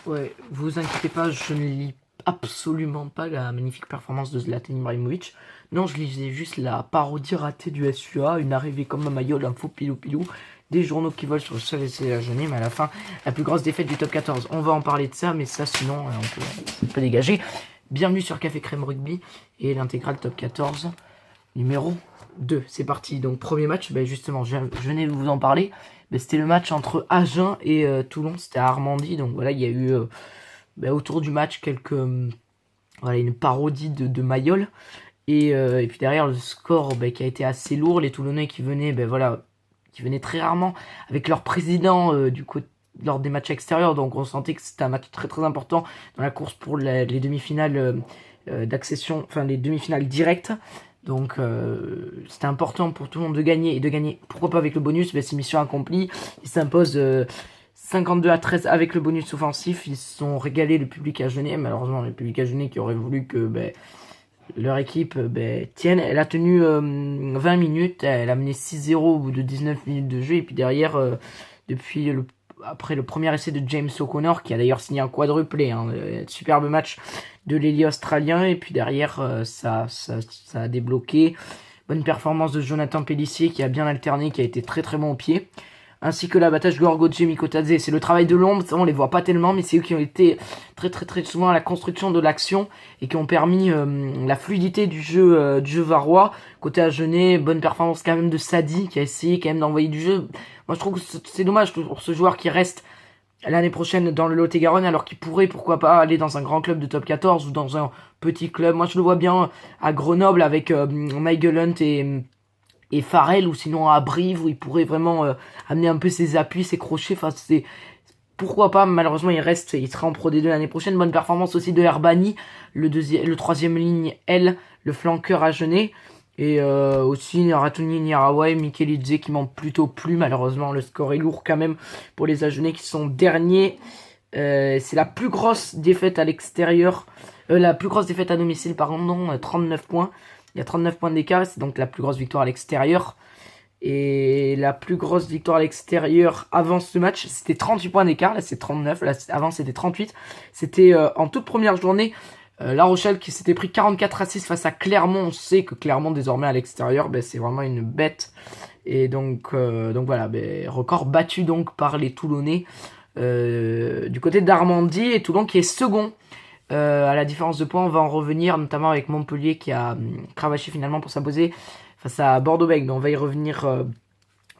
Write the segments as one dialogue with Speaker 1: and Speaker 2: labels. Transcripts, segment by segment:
Speaker 1: Ouais, vous inquiétez pas, je ne lis absolument pas la magnifique performance de Zlatan Ibrahimovic. Non, je lisais juste la parodie ratée du SUA, une arrivée comme un maillot, un faux pilou-pilou, des journaux qui volent sur le sol et c'est la jeunesse, mais à la fin, la plus grosse défaite du top 14. On va en parler de ça, mais ça, sinon, on peut dégager. Bienvenue sur Café Crème Rugby et l'intégrale top 14, numéro 2. C'est parti. Donc, premier match, justement, je venais de vous en parler. C'était le match entre Agen et Toulon, c'était à Armandie. Donc voilà, il y a eu autour du match une parodie de Mayol. Et puis derrière, le score qui a été assez lourd. Les Toulonnais qui venaient, qui venaient très rarement avec leur président lors des matchs extérieurs. Donc on sentait que c'était un match très très important dans la course pour les demi-finales d'accession, enfin les demi-finales directes. Donc c'était important pour tout le monde de gagner, et de gagner pourquoi pas avec le bonus. C'est mission accomplie. Ils s'imposent 52-13 avec le bonus offensif. Ils se sont régalés, le public agenais. Malheureusement le public agenais qui aurait voulu que leur équipe tienne. Elle a tenu 20 minutes, elle a mené 6-0 au bout de 19 minutes de jeu. Et puis derrière, après le premier essai de James O'Connor, qui a d'ailleurs signé un quadruplé, superbe match de l'ailier australien, et puis derrière ça a débloqué. Bonne performance de Jonathan Pellissier qui a bien alterné, qui a été très très bon au pied, ainsi que l'abattage Gorgodje Mikotadze. C'est le travail de l'ombre, on les voit pas tellement, mais c'est eux qui ont été très très très souvent à la construction de l'action et qui ont permis la fluidité du jeu varois. Côté Agenais, bonne performance quand même de Sadi qui a essayé quand même d'envoyer du jeu. Moi je trouve que c'est dommage pour ce joueur qui reste l'année prochaine dans le Lot-et-Garonne, alors qu'il pourrait, pourquoi pas, aller dans un grand club de top 14 ou dans un petit club. Moi, je le vois bien à Grenoble avec Nigel Hunt et Farrell, ou sinon à Brive, où il pourrait vraiment amener un peu ses appuis, ses crochets. Enfin, c'est pourquoi pas. Malheureusement, il sera en Pro D2 l'année prochaine. Bonne performance aussi de Herbani, le troisième ligne L, le flanqueur agenais. Et aussi Ratouni Niarawa et Mikelidze qui m'ont plutôt plu. Malheureusement, le score est lourd quand même pour les Agenais qui sont derniers. C'est la plus grosse défaite à l'extérieur. La plus grosse défaite à domicile, pardon, 39 points. Il y a 39 points d'écart, c'est donc la plus grosse victoire à l'extérieur. Et la plus grosse victoire à l'extérieur avant ce match, c'était 38 points d'écart. Là, c'est 39. Là, avant, c'était 38. C'était en toute première journée. La Rochelle qui s'était pris 44-6 face à Clermont. On sait que Clermont désormais à l'extérieur, c'est vraiment une bête. Et donc voilà, record battu donc par les Toulonnais du côté d'Armandie, et Toulon qui est second. À la différence de points, on va en revenir, notamment avec Montpellier qui a cravaché finalement pour s'imposer face à Bordeaux-Bègles. Donc on va y revenir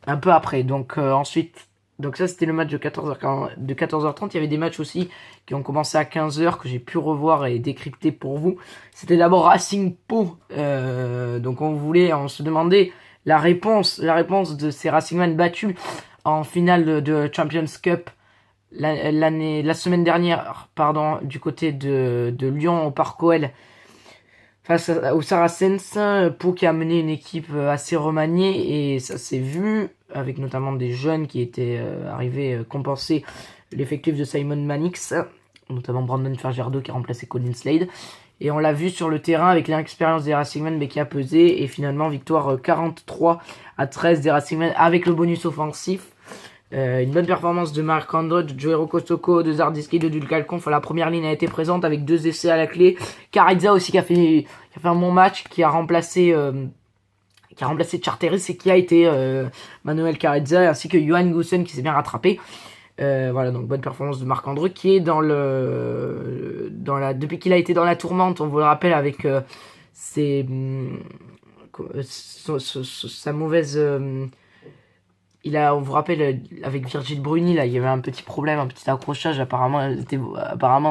Speaker 1: un peu après. Donc ensuite, donc ça c'était le match de 14h30. Il y avait des matchs aussi qui ont commencé à 15h que j'ai pu revoir et décrypter pour vous. C'était d'abord Racing Pau. Donc on se demandait la réponse de ces Racingmen battus en finale de Champions Cup la semaine dernière, du côté de Lyon au Parc OL face aux Saracens. Pau qui a mené une équipe assez remaniée, et ça s'est vu avec notamment des jeunes qui étaient arrivés compenser l'effectif de Simon Mannix, notamment Brandon Fergerdo qui a remplacé Colin Slade. Et on l'a vu sur le terrain avec l'expérience des Racingmen qui a pesé, et finalement victoire 43-13 des Racingmen avec le bonus offensif. Une bonne performance de Marc André, de Joero Kostoko, de Zardiski, de Dulcalconf. La première ligne a été présente avec 2 essais à la clé. Carizza aussi qui a fait un bon match, qui a remplacé Charteris, et qui a été Manuel Carizza, ainsi que Johan Goossen qui s'est bien rattrapé. Voilà, donc bonne performance de Marc André qui est depuis qu'il a été dans la tourmente, on vous le rappelle, avec sa mauvaise on vous rappelle, avec Virgil Bruni, là, il y avait un petit problème, un petit accrochage. Apparemment,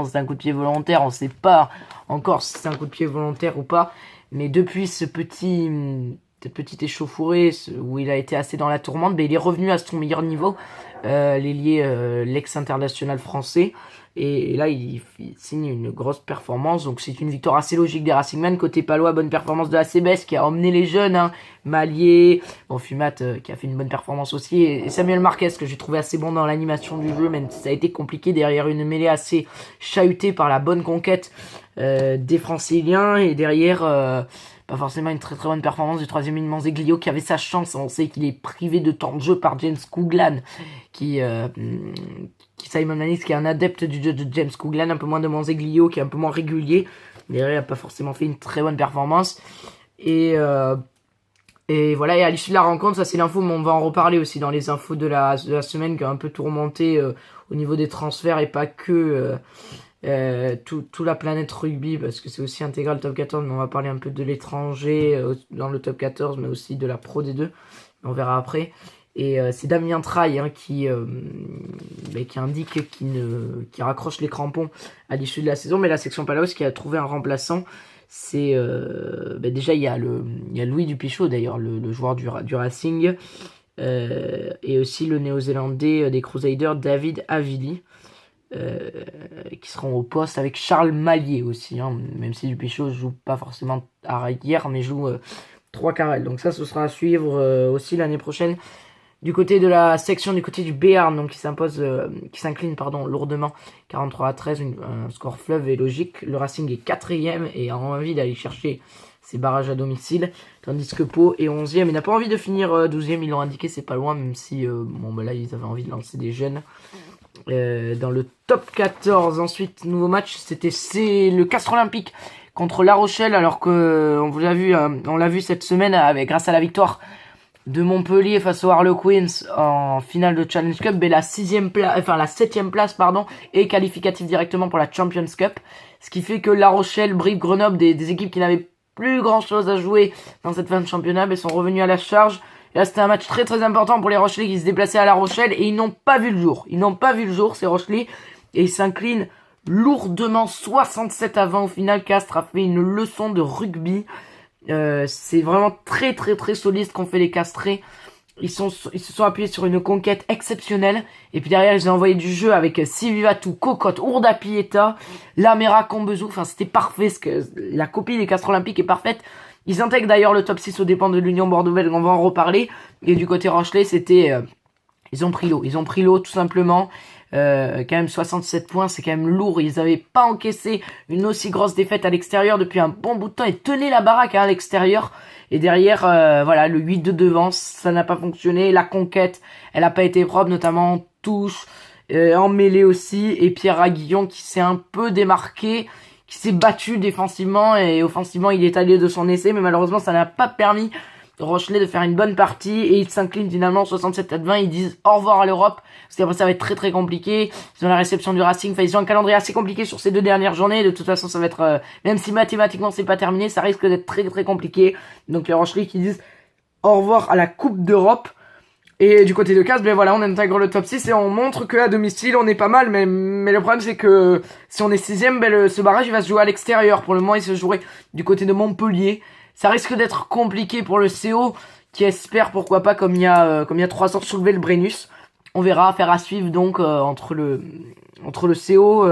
Speaker 1: c'était un coup de pied volontaire. On ne sait pas encore si c'est un coup de pied volontaire ou pas. Mais depuis cette petite échauffourée où il a été assez dans la tourmente, il est revenu à son meilleur niveau. L'ailier, l'ex-international français. Et là, il signe une grosse performance. Donc, c'est une victoire assez logique des Racingmen. Côté palois, bonne performance de ACBS qui a emmené les jeunes. Malier, Fumat qui a fait une bonne performance aussi. Et Samuel Marquez que j'ai trouvé assez bon dans l'animation du jeu, même si ça a été compliqué derrière une mêlée assez chahutée par la bonne conquête des Franciliens. Et derrière, pas forcément une très très bonne performance du troisième ligne Manzeglio qui avait sa chance. On sait qu'il est privé de temps de jeu par James Couglan, qui Simon Manis, qui est un adepte du jeu de James Couglan, un peu moins de Manzeglio, qui est un peu moins régulier. Derrière, il n'a pas forcément fait une très bonne performance. Et voilà, et à l'issue de la rencontre, ça c'est l'info, mais on va en reparler aussi dans les infos de la semaine qui a un peu tourmenté au niveau des transferts et pas que toute la planète rugby, parce que c'est aussi intégré le top 14, mais on va parler un peu de l'étranger dans le top 14, mais aussi de la Pro D2, on verra après. Et c'est Damien Traille qui indique qu'il raccroche les crampons à l'issue de la saison, mais la section Palaos qui a trouvé un remplaçant. C'est déjà il y a Louis Dupichot d'ailleurs, le joueur du Racing, et aussi le néo-zélandais des Crusaders David Havili, qui seront au poste avec Charles Mallier aussi, même si Dupichot joue pas forcément arrière mais joue 3 quarts. Donc ça, ce sera à suivre aussi l'année prochaine. Du côté de la section, du côté du Béarn, donc qui s'incline lourdement 43-13, un score fleuve et logique. Le Racing est 4ème et a envie d'aller chercher ses barrages à domicile, tandis que Pau est 11ème et n'a pas envie de finir 12ème. Ils l'ont indiqué, c'est pas loin, même si là ils avaient envie de lancer des jeunes. Dans le top 14, ensuite, nouveau match, c'est le Castres Olympique contre La Rochelle, alors que on l'a vu cette semaine grâce à la victoire de Montpellier face aux Harlequins en finale de Challenge Cup, mais la 7ème place est qualificative directement pour la Champions Cup, ce qui fait que La Rochelle, Brive, Grenoble, des équipes qui n'avaient plus grand chose à jouer dans cette fin de championnat, sont revenus à la charge. Et là, c'était un match très très important pour les Rochelais qui se déplaçaient à La Rochelle et ils n'ont pas vu le jour. Ces Rochelais, et ils s'inclinent lourdement 67-20 au final. Castres a fait une leçon de rugby. C'est vraiment très très très solide qu'ont fait les Castrés. Ils se sont appuyés sur une conquête exceptionnelle. Et puis derrière, ils ont envoyé du jeu avec Sivivatu, Cocotte, Ourda Pieta, Lamera, Combezou. Enfin, c'était parfait. La copie des Castres Olympiques est parfaite. Ils intègrent d'ailleurs le top 6 aux dépens de l'Union Bordeaux-Bègles. On va en reparler. Et du côté Rochelais, ils ont pris l'eau tout simplement. Quand même 67 points, c'est quand même lourd. Ils avaient pas encaissé une aussi grosse défaite à l'extérieur depuis un bon bout de temps et tenaient la baraque à l'extérieur. Et derrière, le 8 de devant, ça n'a pas fonctionné. La conquête, elle a pas été propre, notamment en touche, en mêlée aussi. Et Pierre Aguillon qui s'est un peu démarqué, qui s'est battu défensivement et offensivement, il est allé de son essai, mais malheureusement, ça n'a pas permis Rochelais de faire une bonne partie et ils s'inclinent finalement 67-20. Ils disent au revoir à l'Europe parce qu'après ça va être très très compliqué. Ils ont la réception du Racing, ils ont un calendrier assez compliqué sur ces 2 dernières journées. De toute façon, ça va être même si mathématiquement c'est pas terminé, ça risque d'être très très compliqué. Donc les Rochelais qui disent au revoir à la Coupe d'Europe. Et du côté de Castres, on intègre le top 6 et on montre que à domicile on est pas mal, mais le problème c'est que si on est 6ème, ce barrage il va se jouer à l'extérieur. Pour le moment, il se jouerait du côté de Montpellier. Ça risque d'être compliqué pour le CO qui espère pourquoi pas comme il y a 3 ans soulever le Brennus. On verra, affaire à suivre donc entre le CO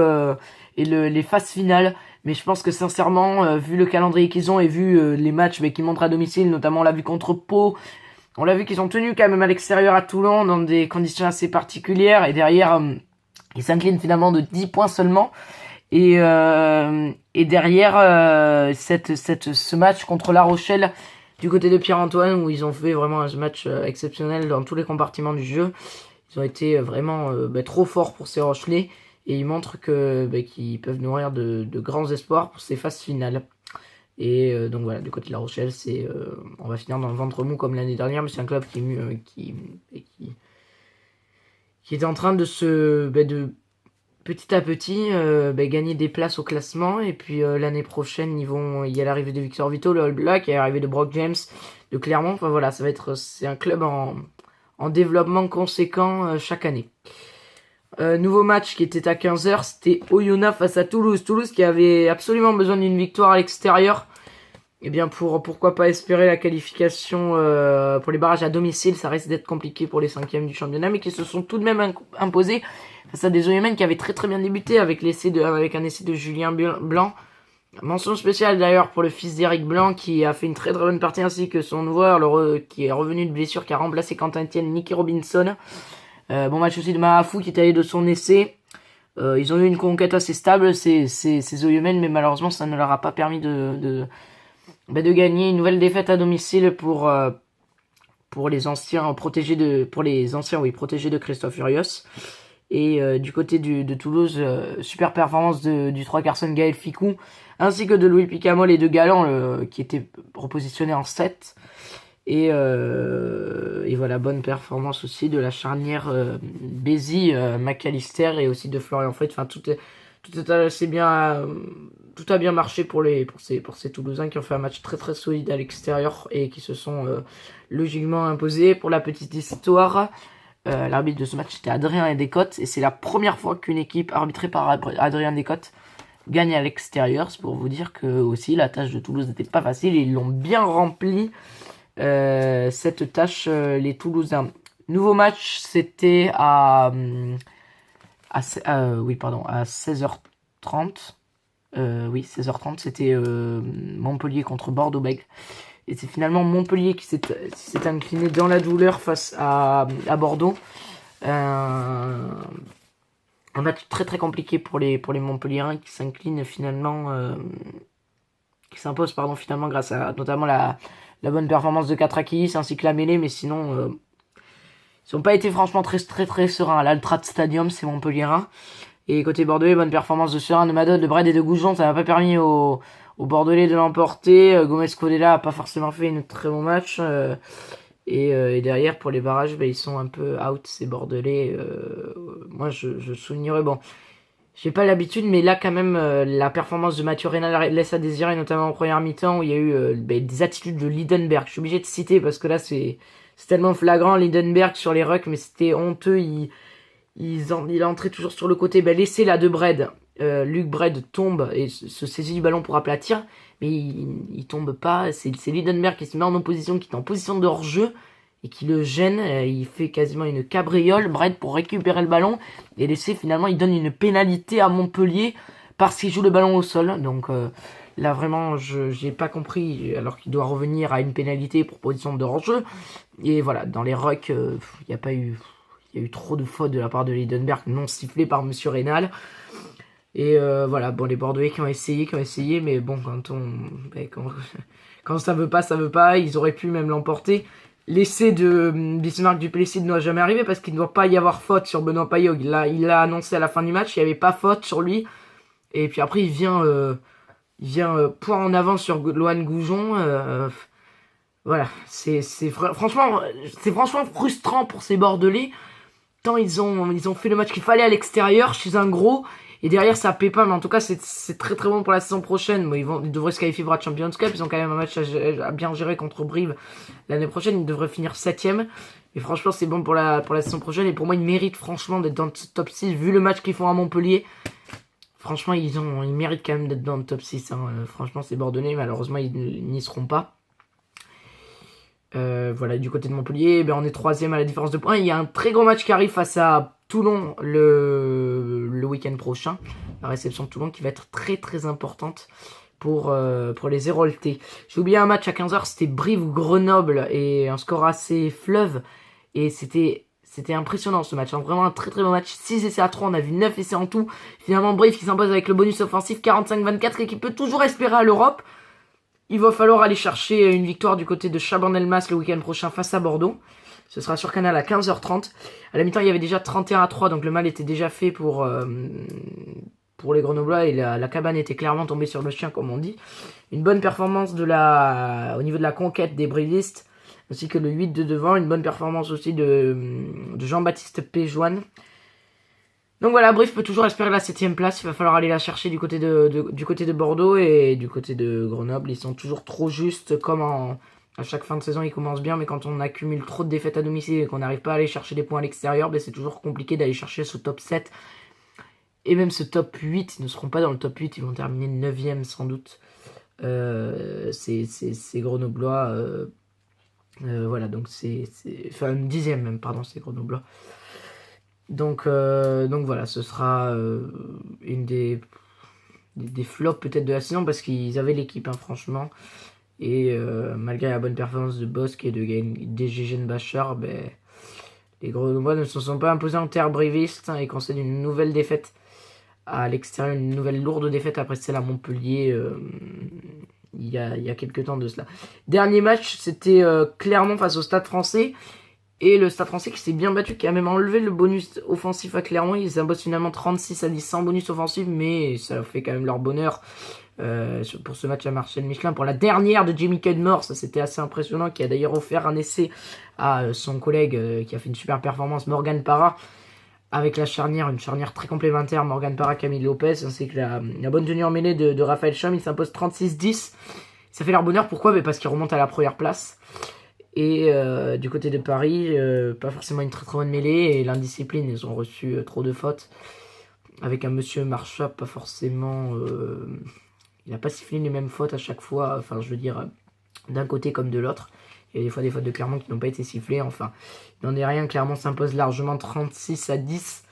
Speaker 1: et les phases finales. Mais je pense que sincèrement, vu le calendrier qu'ils ont et vu les matchs qu'ils montrent à domicile, notamment on l'a vu contre Pau, on l'a vu qu'ils ont tenu quand même à l'extérieur à Toulon dans des conditions assez particulières et derrière ils s'inclinent finalement de 10 points seulement. Et derrière ce match contre La Rochelle du côté de Pierre-Antoine où ils ont fait vraiment un match exceptionnel dans tous les compartiments du jeu. Ils ont été vraiment trop forts pour ces Rochelais et ils montrent qu'ils peuvent nourrir de grands espoirs pour ces phases finales. Et donc voilà, du côté de La Rochelle, on va finir dans le ventre mou comme l'année dernière, mais c'est un club qui est en train de petit à petit gagner des places au classement. Et puis l'année prochaine, il y a l'arrivée de Victor Vito, le All Black, il y a l'arrivée de Brock James de Clermont. Enfin voilà, c'est un club en développement conséquent chaque année. Nouveau match qui était à 15h, c'était Oyonnax face à Toulouse. Toulouse qui avait absolument besoin d'une victoire à l'extérieur. Et bien pourquoi pas espérer la qualification pour les barrages à domicile. Ça risque d'être compliqué pour les 5e du championnat, mais qui se sont tout de même imposés face à des Oyonnax qui avaient très très bien débuté avec un essai de Julien Blanc. Mention spéciale d'ailleurs pour le fils d'Éric Blanc qui a fait une très très bonne partie, ainsi que son joueur qui est revenu de blessure, qui a remplacé Quentin Etienne, Nicky Robinson. Bon match aussi de Mahafou qui est allé de son essai. Ils ont eu une conquête assez stable ces Oyonnax, mais malheureusement ça ne leur a pas permis de de gagner une nouvelle défaite à domicile pour les anciens protégés de Christophe Furios. Et du côté de Toulouse, super performance du 3 Carson Gaël Ficou, ainsi que de Louis Picamol et de Galland, qui étaient repositionnés en 7. Et voilà, bonne performance aussi de la charnière Bézi, McAllister et aussi de Florian Freidt. Enfin, tout a bien marché pour ces Toulousains qui ont fait un match très très solide à l'extérieur et qui se sont logiquement imposés. Pour la petite histoire, l'arbitre de ce match était Adrien Descotes et c'est la première fois qu'une équipe arbitrée par Adrien Descotes gagne à l'extérieur. C'est pour vous dire que aussi la tâche de Toulouse n'était pas facile et ils l'ont bien rempli. Cette tâche, les Toulousains. Nouveau match, c'était à 16h30. Oui, 16h30, c'était Montpellier contre Bordeaux-Bègles. Et c'est finalement Montpellier qui s'est incliné dans la douleur face à Bordeaux. Un match très très compliqué pour les Montpelliérains qui s'impose finalement grâce à notamment la bonne performance de Katrakis ainsi que la mêlée, mais sinon ils n'ont pas été franchement très très très sereins. À l'Altrad Stadium, c'est Montpelliérain. Et côté Bordelais, bonne performance de Serein, de Madod, de Bred et de Goujon. Ça n'a pas permis aux Bordelais de l'emporter. Gomez Codella a pas forcément fait un très bon match. Et derrière, pour les barrages, ils sont un peu out, ces Bordelais. Moi, je soulignerais, bon, j'ai pas l'habitude, mais là, quand même, la performance de Mathieu Reynal laisse à désirer, notamment en première mi-temps, où il y a eu des attitudes de Liedenberg. Je suis obligé de citer, parce que là, c'est tellement flagrant, Liedenberg sur les rucks, mais c'était honteux. Il est entré toujours sur le côté, laissé là de Bred. Luc Bred tombe et se saisit du ballon pour aplatir, mais il tombe pas. C'est Liedenberg qui se met en opposition, qui est en position de hors-jeu et qui le gêne. Il fait quasiment une cabriole, Bred, pour récupérer le ballon et finalement il donne une pénalité à Montpellier parce qu'il joue le ballon au sol. Donc là vraiment, j'ai pas compris, alors qu'il doit revenir à une pénalité pour position de hors-jeu. Et voilà, dans les rucks, il n'y a pas eu. Il y a eu trop de fautes de la part de Liedenberg, non sifflées par Monsieur Reynal. Et voilà, bon, les Bordelais qui ont essayé, mais bon, quand ça veut pas, ils auraient pu même l'emporter. L'essai de Bismarck Duplessis ne doit jamais arriver parce qu'il ne doit pas y avoir faute sur Benoît Payog. Il l'a annoncé à la fin du match, il n'y avait pas faute sur lui. Et puis après, il vient point en avant sur Lohan Goujon. Voilà, c'est franchement frustrant pour ces Bordelais. Tant ils ont fait le match qu'il fallait à l'extérieur chez un gros et derrière ça paie pas, mais en tout cas c'est très très bon pour la saison prochaine. Bon, ils devraient se qualifier pour la Champions Cup, ils ont quand même un match à bien gérer contre Brive l'année prochaine, ils devraient finir 7ème et franchement c'est bon pour la saison prochaine et pour moi ils méritent franchement d'être dans le top 6 vu le match qu'ils font à Montpellier. Franchement ils méritent quand même d'être dans le top 6 hein. Franchement c'est Bordelais, malheureusement ils n'y seront pas. Voilà, du côté de Montpellier, on est 3ème à la différence de points. Il y a un très gros match qui arrive face à Toulon le week-end prochain. La réception de Toulon qui va être très très importante pour les Héroltais. J'ai oublié un match à 15h, c'était Brive ou Grenoble et un score assez fleuve. Et c'était impressionnant ce match, hein. Vraiment un très très bon match. 6 essais à 3, on a vu 9 essais en tout. Finalement Brive qui s'impose avec le bonus offensif 45-24 et qui peut toujours espérer à l'Europe. Il va falloir aller chercher une victoire du côté de Chabannes-Delmas le week-end prochain face à Bordeaux. Ce sera sur Canal à 15h30. À la mi-temps, il y avait déjà 31-3, donc le mal était déjà fait pour les Grenoblois et la cabane était clairement tombée sur le chien, comme on dit. Une bonne performance au niveau de la conquête des brivistes, ainsi que le 8 de devant. Une bonne performance aussi de Jean-Baptiste Péjoine. Donc voilà, Brive peut toujours espérer la 7ème place. Il va falloir aller la chercher du côté de Bordeaux et du côté de Grenoble. Ils sont toujours trop justes, comme à chaque fin de saison, ils commencent bien, mais quand on accumule trop de défaites à domicile et qu'on n'arrive pas à aller chercher des points à l'extérieur, c'est toujours compliqué d'aller chercher ce top 7. Et même ce top 8, ils ne seront pas dans le top 8, ils vont terminer 9ème sans doute. C'est Grenoblois. Voilà, donc enfin 10ème même, pardon, c'est Grenoblois. Donc voilà, ce sera une des flops peut-être de la saison parce qu'ils avaient l'équipe, hein, franchement. Et malgré la bonne performance de Bosque et de DG Bacher, les Grenoblois ne se sont pas imposés en terre briviste, hein, et concèdent une nouvelle défaite à l'extérieur, une nouvelle lourde défaite après celle à Montpellier il y a quelques temps de cela. Dernier match, c'était Clermont face au Stade Français. Et le Stade Français qui s'est bien battu, qui a même enlevé le bonus offensif à Clermont. Ils s'imposent finalement 36-10 sans bonus offensif, mais ça fait quand même leur bonheur pour ce match à Marcel Michelin. Pour la dernière de Jamie Cudmore, ça c'était assez impressionnant, qui a d'ailleurs offert un essai à son collègue qui a fait une super performance, Morgan Parra, avec la charnière, une charnière très complémentaire, Morgan Parra, Camille Lopez, ainsi que la bonne tenue en mêlée de Raphaël Cham. Ils s'imposent 36-10. Ça fait leur bonheur, pourquoi? Parce qu'ils remontent à la première place. Et du côté de Paris, pas forcément une très très bonne mêlée. Et l'indiscipline, ils ont reçu trop de fautes. Avec un monsieur Marchap, pas forcément... il n'a pas sifflé les mêmes fautes à chaque fois. Enfin, je veux dire, d'un côté comme de l'autre. Il y a des fois des fautes de Clermont qui n'ont pas été sifflées. Enfin, il n'en est rien. Clermont s'impose largement 36-10.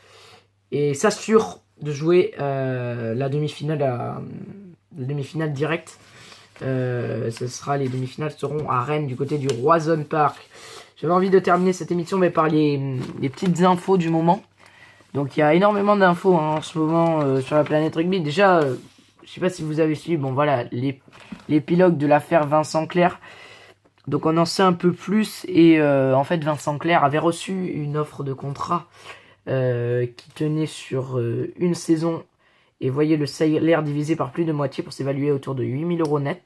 Speaker 1: Et s'assure de jouer la demi-finale directe. Ce sera les demi-finales seront à Rennes du côté du Roison Park. J'avais envie de terminer cette émission par les petites infos du moment. Donc il y a énormément d'infos en ce moment sur la planète rugby. Déjà, je sais pas si vous avez suivi, bon voilà, l'épilogue de l'affaire Vincent Clerc. Donc on en sait un peu plus et en fait Vincent Clerc avait reçu une offre de contrat qui tenait sur une saison. Et voyez le salaire divisé par plus de moitié pour s'évaluer autour de 8 000 € net.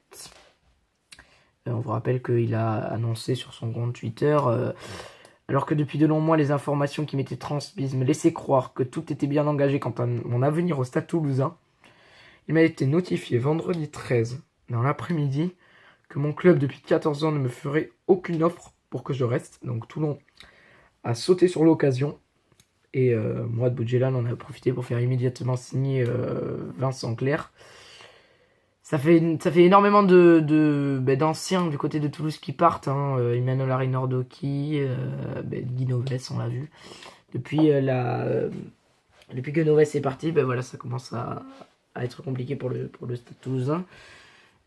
Speaker 1: On vous rappelle qu'il a annoncé sur son compte Twitter, alors que depuis de longs mois, les informations qui m'étaient transmises me laissaient croire que tout était bien engagé quant à mon avenir au Stade Toulousain. Il m'a été notifié vendredi 13, dans l'après-midi, que mon club depuis 14 ans ne me ferait aucune offre pour que je reste. Donc Toulon a sauté sur l'occasion. Et moi, de Boudjelal, on a profité pour faire immédiatement signer Vincent Clerc. Ça fait énormément d'anciens du côté de Toulouse qui partent. Emmanuel Arinordoki, Guy Noves, on l'a vu. Depuis que Noves est parti, voilà, ça commence à être compliqué pour le Stade Toulousain.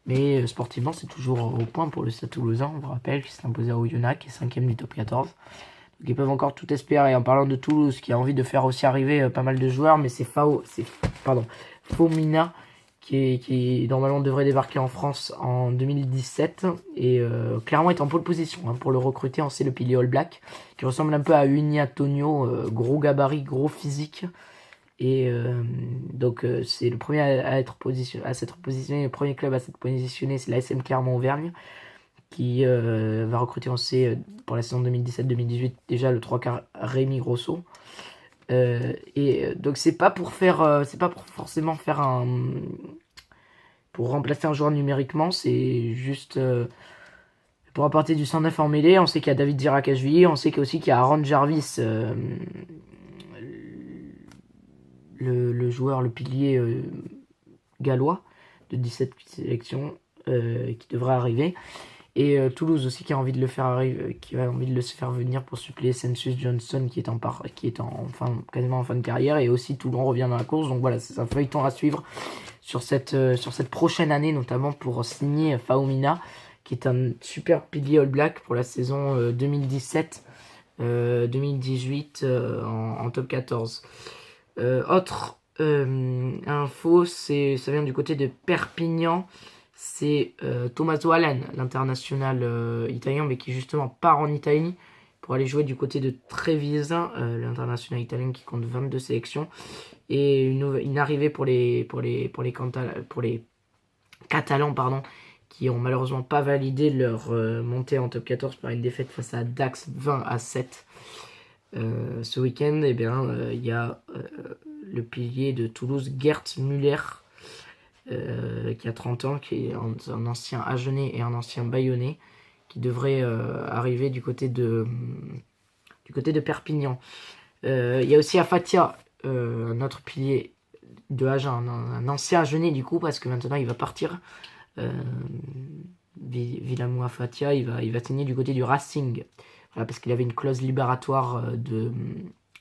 Speaker 1: Mais sportivement, c'est toujours au point pour le Stade Toulousain. On vous rappelle qu'il s'est imposé à Oyonnax, qui est 5ème du top 14. Donc ils peuvent encore tout espérer. En parlant de Toulouse, qui a envie de faire aussi arriver pas mal de joueurs, mais c'est Faumina qui normalement devrait débarquer en France en 2017 et clairement est en pole position pour le recruter. On sait le pilier All Black qui ressemble un peu à Uni Antonio, gros gabarit, gros physique. Et donc c'est le premier à s'être positionné, le premier club à s'être positionné, c'est l'ASM Clermont-Auvergne, qui va recruter, on sait, pour la saison 2017-2018, déjà le 3/4 Rémi Grosso. Donc c'est pas pour forcément faire pour remplacer un joueur numériquement, c'est juste pour apporter du 109 en mêlée. On sait qu'il y a David Dirakashvili, on sait aussi qu'il y a Aaron Jarvis, le joueur, le pilier gallois de 17 sélections qui devrait arriver. Et Toulouse aussi qui a envie de le faire arriver, qui a envie de le faire venir pour suppléer Census Johnson qui est quasiment en fin de carrière, et aussi Toulon revient dans la course. Donc voilà, c'est un feuilleton à suivre sur cette prochaine année, notamment pour signer Faumina, qui est un super pilier All Black pour la saison 2017-2018 en top 14. Autre info, ça vient du côté de Perpignan. C'est Tommaso Allan, l'international italien, mais qui justement part en Italie pour aller jouer du côté de Trevisan, l'international italien qui compte 22 sélections. Et une arrivée pour les Catalans, qui ont malheureusement pas validé leur montée en top 14 par une défaite face à Dax 20-7 ce week-end. Et bien il y a le pilier de Toulouse, Gert Müller, qui a 30 ans, qui est un ancien Agenais et un ancien Bayonnais, qui devrait arriver du côté de Perpignan. Il y a aussi Afatia, un autre pilier de Agen, un ancien Agenais du coup, parce que maintenant il va partir. Villamou Afatia, il va signer du côté du Racing, voilà, parce qu'il avait une clause libératoire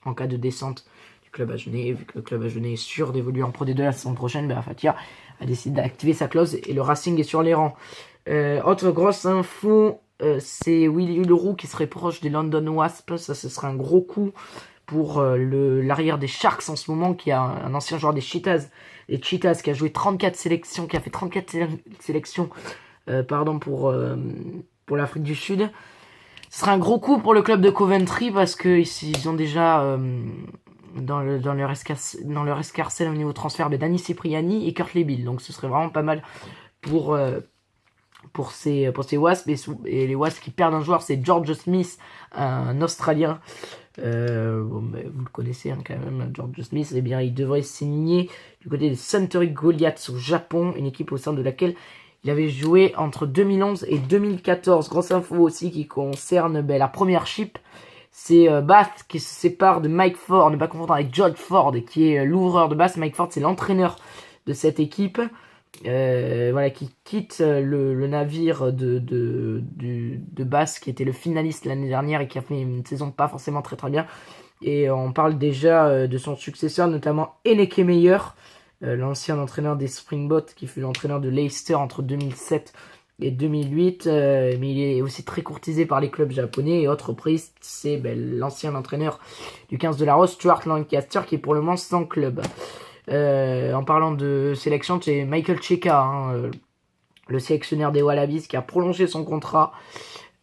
Speaker 1: en cas de descente du club Agenais. Vu que le club Agenais est sûr d'évoluer en Pro D2 la saison prochaine, Afatia a décidé d'activer sa clause et le Racing est sur les rangs. Autre grosse info, c'est Willy Leroux qui serait proche des London Wasps. Ça, ce serait un gros coup pour l'arrière des Sharks en ce moment, qui est un ancien joueur des Cheetahs, les Cheetahs, qui a joué 34 sélections, qui a fait 34 sélections pour l'Afrique du Sud. Ce sera un gros coup pour le club de Coventry parce qu'ils ont déjà dans leur escarcelle au niveau transfert Dani Cipriani et Kurt Lebil. Donc ce serait vraiment pas mal pour ces Wasps. Et les Wasps qui perdent un joueur, c'est George Smith, un Australien. Vous le connaissez quand même, George Smith. Eh bien, il devrait signer du côté des Suntory Goliaths au Japon, une équipe au sein de laquelle il avait joué entre 2011 et 2014. Grosse info aussi qui concerne la première chip. C'est Bath qui se sépare de Mike Ford, ne pas confondre avec George Ford, qui est l'ouvreur de Bath. Mike Ford, c'est l'entraîneur de cette équipe. Qui quitte le navire de Bath, qui était le finaliste l'année dernière et qui a fait une saison pas forcément très très bien. Et on parle déjà de son successeur, notamment Eneke Meyer, l'ancien entraîneur des Springboks, qui fut l'entraîneur de Leicester entre 2007 et 2008, mais il est aussi très courtisé par les clubs japonais. Et autre prise, c'est l'ancien entraîneur du 15 de la Rose, Stuart Lancaster, qui est pour le moment sans club. En parlant de sélection, c'est Michael Cheika, le sélectionneur des Wallabies, qui a prolongé son contrat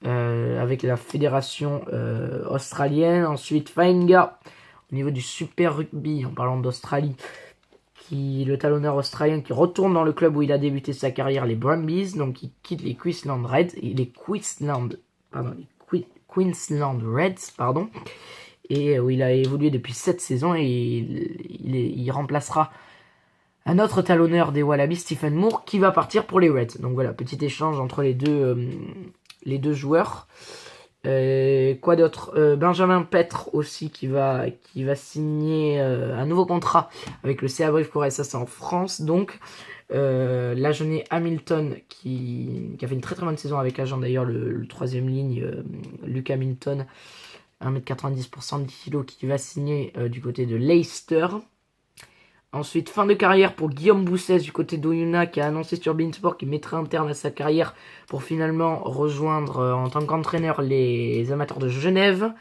Speaker 1: avec la fédération australienne. Ensuite, Fainga, au niveau du Super Rugby, en parlant d'Australie, le talonneur australien qui retourne dans le club où il a débuté sa carrière, les Brumbies, donc il quitte les Queensland Reds, et où il a évolué depuis 7 saisons, et il remplacera un autre talonneur des Wallabies, Stephen Moore, qui va partir pour les Reds. Donc voilà, petit échange entre les deux joueurs. Quoi d'autre? Benjamin Petre aussi qui va signer un nouveau contrat avec le CA Brive Corée, ça c'est en France. Donc l'Agenais Hamilton qui a fait une très très bonne saison avec Agen, d'ailleurs le troisième ligne, Luke Hamilton, 1m90 pour 110 kg, qui va signer du côté de Leicester. Ensuite, fin de carrière pour Guillaume Boussès du côté d'Oyonnax, qui a annoncé sur Beansport qu'il mettrait un terme à sa carrière pour finalement rejoindre en tant qu'entraîneur les amateurs de Genève.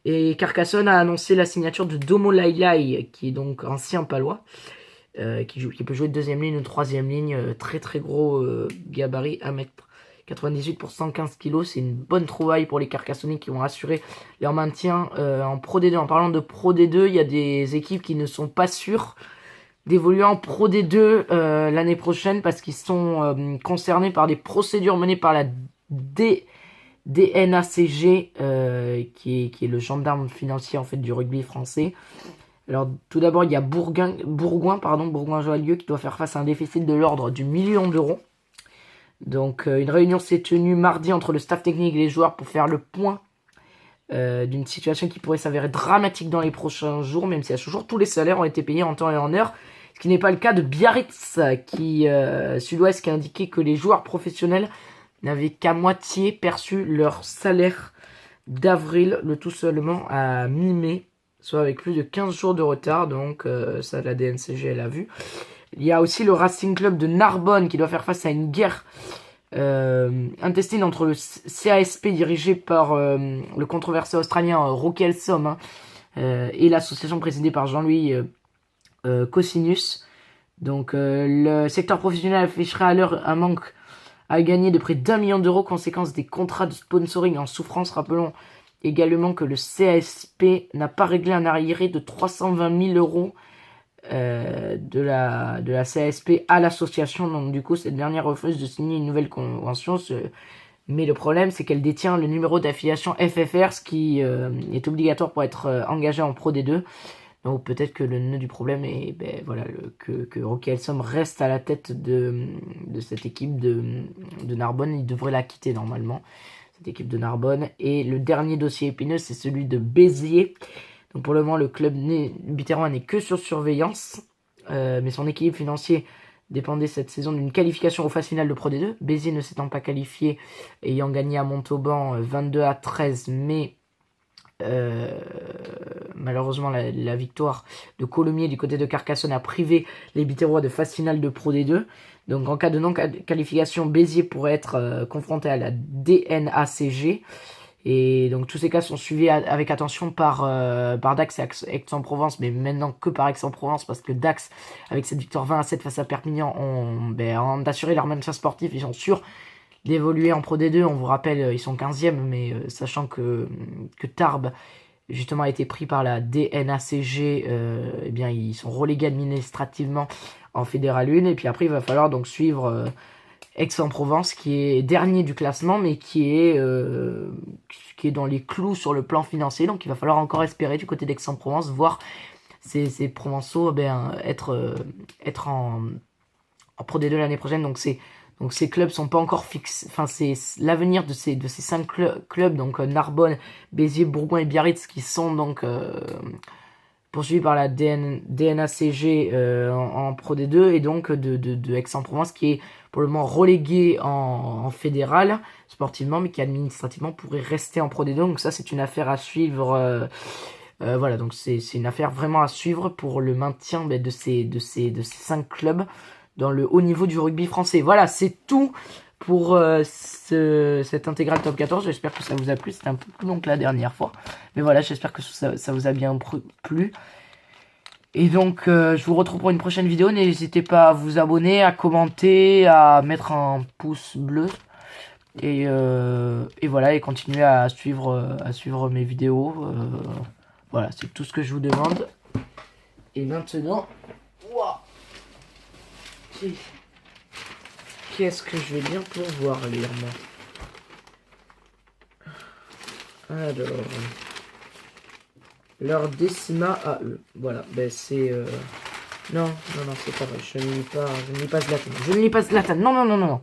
Speaker 1: Et Carcassonne a annoncé la signature de Domo Lailai, qui est donc ancien palois, qui peut jouer de deuxième ligne ou troisième ligne, très très gros gabarit, 1m98 pour 115 kg. C'est une bonne trouvaille pour les Carcassonnais qui vont assurer leur maintien en Pro D2. En parlant de Pro D2, il y a des équipes qui ne sont pas sûres d'évoluer en Pro D2 l'année prochaine parce qu'ils sont concernés par des procédures menées par la DNACG, qui est le gendarme financier en fait du rugby français. Alors tout d'abord il y a Bourgoin-Jallieu qui doit faire face à un déficit de l'ordre du 1 million d'euros. Donc une réunion s'est tenue mardi entre le staff technique et les joueurs pour faire le point d'une situation qui pourrait s'avérer dramatique dans les prochains jours, même si à ce jour tous les salaires ont été payés en temps et en heure, ce qui n'est pas le cas de Biarritz, Sud-Ouest, qui a indiqué que les joueurs professionnels n'avaient qu'à moitié perçu leur salaire d'avril, le tout seulement à mi-mai, soit avec plus de 15 jours de retard. Donc ça, la DNCG elle a vu. Il y a aussi le Racing Club de Narbonne qui doit faire face à une guerre intestine entre le CASP dirigé par le controversé australien Rocky Elsom et l'association présidée par Jean-Louis Cosinus. Donc le secteur professionnel affichera à l'heure un manque à gagner de près d'1 million d'euros, conséquence des contrats de sponsoring en souffrance. Rappelons également que le CASP n'a pas réglé un arriéré de 320 000 euros de la CASP à l'association. Donc du coup cette dernière refuse de signer une nouvelle convention, mais le problème c'est qu'elle détient le numéro d'affiliation FFR, ce qui est obligatoire pour être engagé en Pro D2. Donc peut-être que le nœud du problème est que Rocky Elsom reste à la tête de cette équipe de Narbonne. Il devrait la quitter normalement, cette équipe de Narbonne. Et le dernier dossier épineux, c'est celui de Béziers. Donc pour le moment, le club biterrois n'est que sur surveillance, mais son équilibre financier dépendait cette saison d'une qualification aux phases finales de Pro D2. Béziers ne s'étant pas qualifié, ayant gagné à Montauban 22-13, mais malheureusement la victoire de Colomiers du côté de Carcassonne a privé les biterrois de phase finale de Pro D2. Donc en cas de non-qualification, Béziers pourrait être confronté à la DNACG. Et donc tous ces cas sont suivis avec attention par Dax et Aix-en-Provence, mais maintenant que par Aix-en-Provence, parce que Dax, avec cette victoire 20-7 face à Perpignan, ont assuré leur maintien sportif. Ils sont sûrs d'évoluer en Pro D2. On vous rappelle, ils sont 15e, mais sachant que Tarbes, justement, a été pris par la DNACG, eh bien, ils sont relégués administrativement en Fédéral 1. Et puis après, il va falloir donc suivre Aix-en-Provence, qui est dernier du classement, mais qui est dans les clous sur le plan financier. Donc il va falloir encore espérer du côté d'Aix-en-Provence, voir ces Provençaux être en Pro D2 l'année prochaine. Donc ces clubs sont pas encore fixés. Enfin, c'est l'avenir de ces 5 clubs, donc Narbonne, Béziers, Bourgoin et Biarritz, qui sont donc poursuivis par la DNACG en Pro D2, et donc de Aix-en-Provence, qui est pour le moment relégué en fédéral sportivement, mais qui administrativement pourrait rester en Pro D2. Donc ça, c'est une affaire à suivre. Voilà, donc c'est une affaire vraiment à suivre pour le maintien de ces 5 clubs dans le haut niveau du rugby français. Voilà, c'est tout pour cette intégrale top 14. J'espère que ça vous a plu. C'était un peu plus long que la dernière fois, mais voilà, j'espère que ça vous a bien plu. Et donc, je vous retrouve pour une prochaine vidéo. N'hésitez pas à vous abonner, à commenter, à mettre un pouce bleu. Et voilà, et continuer à suivre mes vidéos. Voilà, c'est tout ce que je vous demande. Et maintenant, qu'est-ce que je vais bien pouvoir lire, moi? Alors, leur décima à eux. Voilà, ben c'est... Non, c'est pas vrai, je ne lis pas Zlatan. Je ne lis pas Zlatan, non.